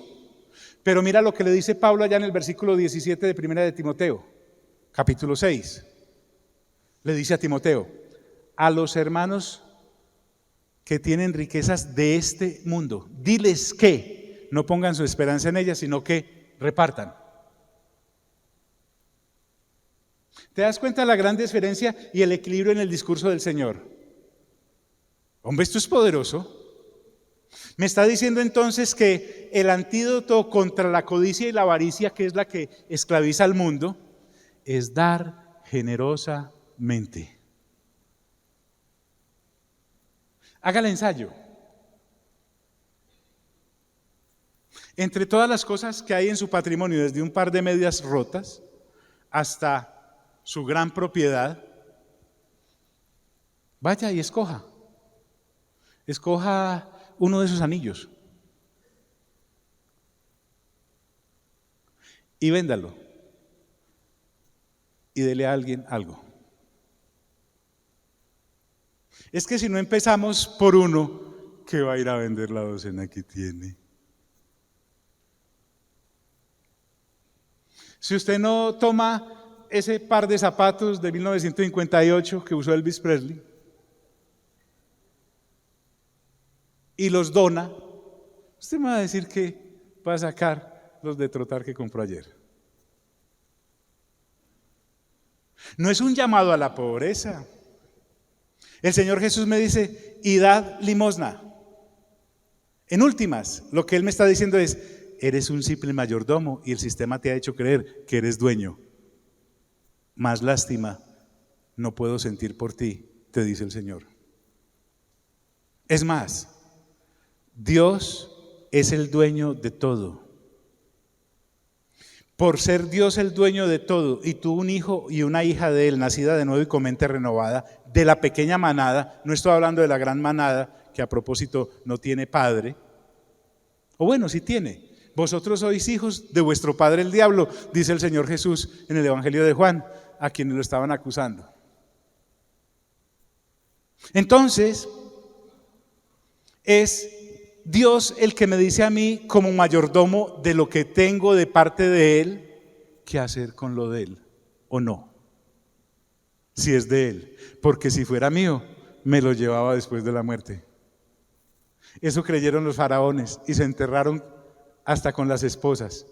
Pero mira lo que le dice Pablo allá en el versículo 17 de 1 de Timoteo, capítulo 6. Le dice a Timoteo: a los hermanos que tienen riquezas de este mundo, diles que no pongan su esperanza en ellas, sino que repartan. ¿Te das cuenta de la gran diferencia y el equilibrio en el discurso del Señor? Hombre, esto es poderoso. Me está diciendo entonces que el antídoto contra la codicia y la avaricia, que es la que esclaviza al mundo, es dar generosamente. Haga el ensayo. Entre todas las cosas que hay en su patrimonio, desde un par de medias rotas hasta su gran propiedad, vaya y escoja uno de esos anillos y véndalo y dele a alguien algo. Es que si no empezamos por uno, ¿qué va a ir a vender la docena que tiene? Si usted no toma ese par de zapatos de 1958 que usó Elvis Presley y los dona, usted me va a decir que va a sacar los de trotar que compró ayer. No es un llamado a la pobreza. El Señor Jesús me dice: y dad limosna. En últimas, lo que Él me está diciendo es: eres un simple mayordomo y el sistema te ha hecho creer que eres dueño. Más lástima no puedo sentir por ti, te dice el Señor. Es más, Dios es el dueño de todo. Por ser Dios el dueño de todo, y tú un hijo y una hija de Él, nacida de nuevo y con mente renovada, de la pequeña manada, no estoy hablando de la gran manada, que a propósito no tiene padre, o bueno, sí tiene. Vosotros sois hijos de vuestro padre el diablo, dice el Señor Jesús en el Evangelio de Juan, a quienes lo estaban acusando. Entonces, es Dios el que me dice a mí como mayordomo de lo que tengo de parte de Él, qué hacer con lo de Él o no, si es de Él, porque si fuera mío me lo llevaba después de la muerte. Eso creyeron los faraones y se enterraron hasta con las esposas.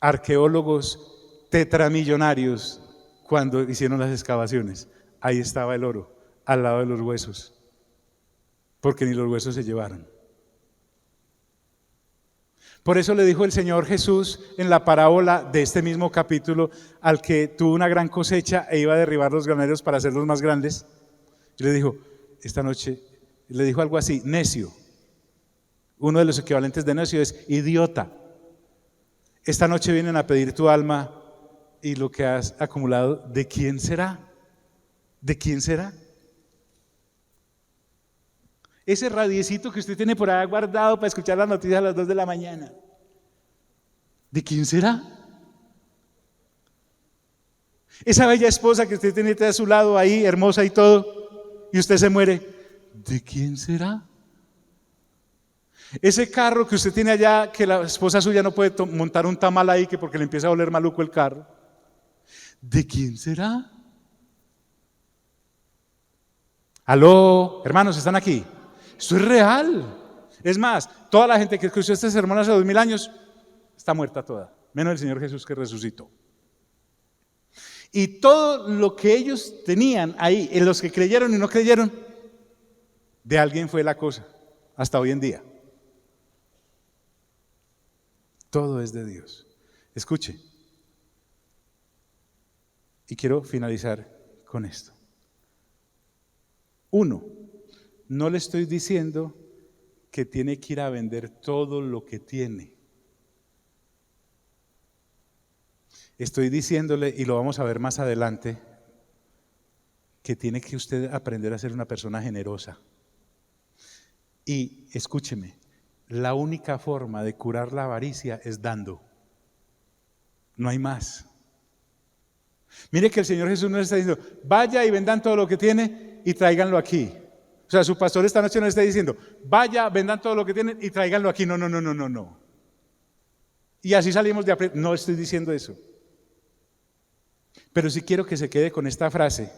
Arqueólogos tetramillonarios, cuando hicieron las excavaciones, ahí estaba el oro al lado de los huesos, porque ni los huesos se llevaron. Por eso le dijo el Señor Jesús en la parábola de este mismo capítulo al que tuvo una gran cosecha e iba a derribar los graneros para hacerlos más grandes. Y le dijo, esta noche, le dijo algo así, necio. Uno de los equivalentes de necio es idiota. Esta noche vienen a pedir tu alma y lo que has acumulado, ¿de quién será? ¿De quién será? Ese radiecito que usted tiene por ahí guardado para escuchar las noticias a las 2 de la mañana. ¿De quién será? Esa bella esposa que usted tiene a su lado ahí, hermosa y todo, y usted se muere. ¿De quién será? Ese carro que usted tiene allá, que la esposa suya no puede montar un tamal ahí, que porque le empieza a oler maluco el carro. ¿De quién será? Aló, hermanos, ¿están aquí? Esto es real. Es más, toda la gente que escuchó este sermón hace 2000 años está muerta toda, menos el Señor Jesús que resucitó. Y todo lo que ellos tenían ahí, en los que creyeron y no creyeron, de alguien fue la cosa, hasta hoy en día. Todo es de Dios. Escuche. Y quiero finalizar con esto. 1, no le estoy diciendo que tiene que ir a vender todo lo que tiene. Estoy diciéndole, y lo vamos a ver más adelante, que tiene que usted aprender a ser una persona generosa. Y escúcheme, la única forma de curar la avaricia es dando. No hay más. Mire que el Señor Jesús nos está diciendo, vaya y vendan todo lo que tiene y tráiganlo aquí. O sea, su pastor esta noche nos está diciendo, vaya, vendan todo lo que tienen y tráiganlo aquí. No. Y así salimos de aprieto. No estoy diciendo eso. Pero sí quiero que se quede con esta frase,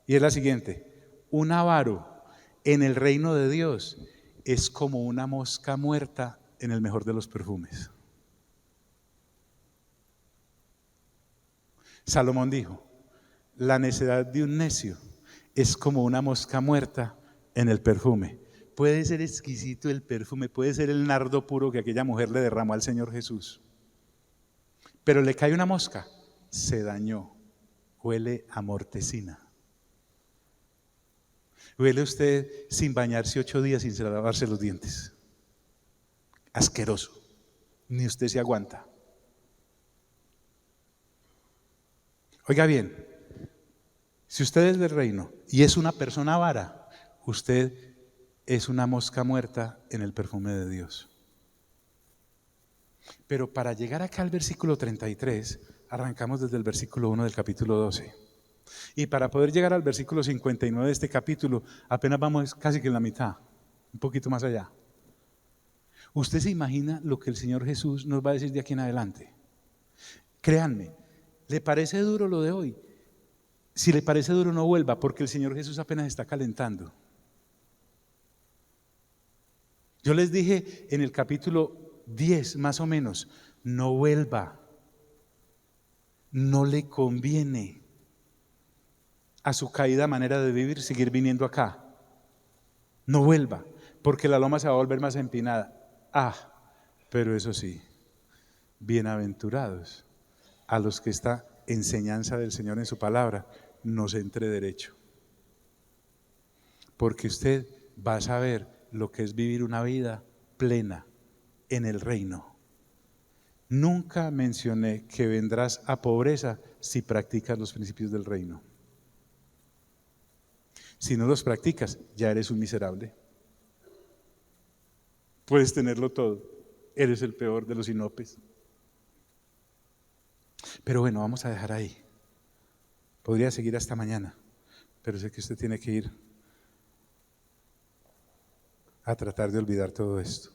y es la siguiente: un avaro en el reino de Dios es como una mosca muerta en el mejor de los perfumes. Salomón dijo, la necedad de un necio es como una mosca muerta en el perfume. Puede ser exquisito el perfume, puede ser el nardo puro que aquella mujer le derramó al Señor Jesús, pero le cae una mosca, se dañó, huele a mortecina. Huele usted sin bañarse 8 días sin lavarse los dientes. Asqueroso, ni usted se aguanta. Oiga bien, si usted es del reino y es una persona avara, usted es una mosca muerta en el perfume de Dios. Pero para llegar acá al versículo 33, arrancamos desde el versículo 1 del capítulo 12. Y para poder llegar al versículo 59 de este capítulo, apenas vamos casi que en la mitad, un poquito más allá. ¿Usted se imagina lo que el Señor Jesús nos va a decir de aquí en adelante? Créanme, ¿le parece duro lo de hoy? Si le parece duro, no vuelva, porque el Señor Jesús apenas está calentando. Yo les dije en el capítulo 10 más o menos, no vuelva, no le conviene a su caída manera de vivir seguir viniendo acá. No vuelva, porque la loma se va a volver más empinada. Pero eso sí, bienaventurados a los que esta enseñanza del Señor en su palabra nos entre derecho, porque usted va a saber lo que es vivir una vida plena en el reino. Nunca mencioné que vendrás a pobreza si practicas los principios del reino. Si no los practicas, ya eres un miserable. Puedes tenerlo todo, eres el peor de los inopes. Pero bueno, vamos a dejar ahí. Podría seguir hasta mañana, pero sé que usted tiene que ir a tratar de olvidar todo esto.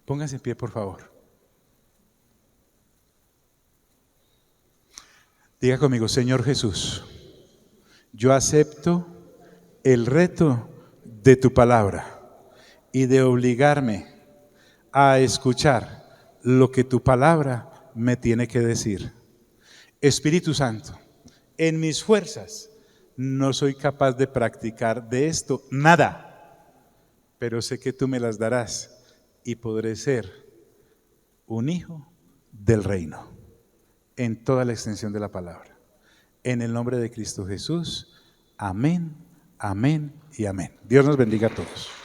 Póngase en pie, por favor. Diga conmigo, Señor Jesús, yo acepto el reto de tu palabra y de obligarme a escuchar lo que tu palabra me tiene que decir. Espíritu Santo, en mis fuerzas no soy capaz de practicar de esto nada, pero sé que tú me las darás y podré ser un hijo del reino, en toda la extensión de la palabra. En el nombre de Cristo Jesús, amén, amén y amén. Dios nos bendiga a todos.